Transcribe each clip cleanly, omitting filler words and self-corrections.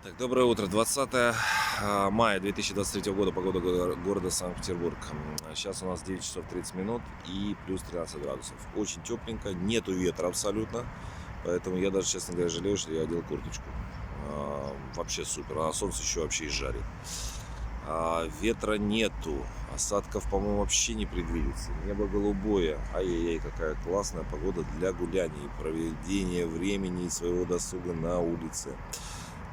Так, доброе утро. 20 мая 2023 года. Погода города Санкт-Петербург. Сейчас у нас 9 часов 30 минут и плюс 13 градусов. Очень тепленько, нету ветра абсолютно. Поэтому я даже, честно говоря, жалею, что я одел курточку. Вообще супер. А солнце еще вообще и жарит. Ветра нету. Осадков, по-моему, вообще не предвидится. Небо голубое. Ай-яй-яй, какая классная погода для гуляний, проведения времени и своего досуга на улице.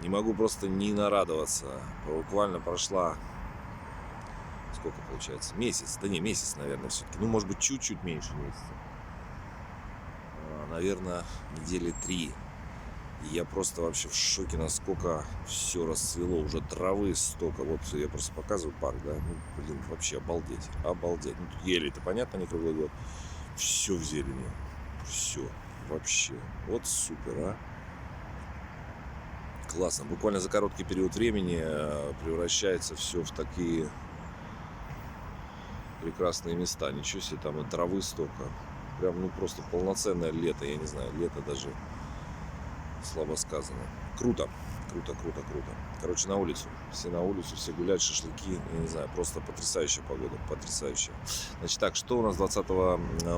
Не могу просто не нарадоваться. Буквально прошла, сколько получается, месяц. Да не, месяц, наверное, все-таки. Ну, может быть, чуть-чуть меньше месяца. Наверное, недели 3. И я просто вообще в шоке, насколько все расцвело. Уже травы столько. Вот я просто показываю парк, да. Ну, блин, вообще обалдеть. Обалдеть. Ну, тут ели, это понятно, не круглый год. Все в зелени. Все. Вообще. Вот супер, а. Классно. Буквально за короткий период времени превращается все в такие прекрасные места. Ничего себе, там и травы столько. Прям, ну, просто полноценное лето, я не знаю, лето даже слабо сказано. Круто, круто, круто, круто. Короче, на улицу. Все на улицу, все гуляют, шашлыки. Я не знаю, просто потрясающая погода, потрясающая. Значит, так, что у нас 20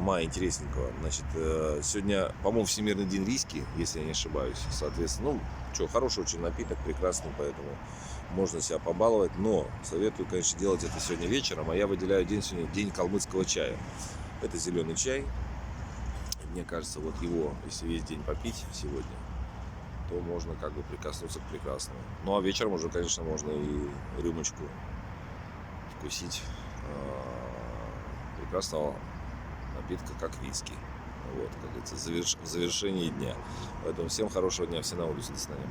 мая интересненького? Значит, сегодня, по-моему, Всемирный день виски, если я не ошибаюсь. Соответственно, ну, что, хороший очень напиток, прекрасный, поэтому можно себя побаловать. Но советую, конечно, делать это сегодня вечером. А я выделяю день сегодня, день калмыцкого чая. Это зеленый чай. Мне кажется, вот его, если весь день попить сегодня, то можно как бы прикоснуться к прекрасному. Ну а вечером уже, конечно, можно и рюмочку вкусить прекрасного напитка, как виски. Вот, как говорится, в завершении дня. Поэтому всем хорошего дня, все на улице, до свидания.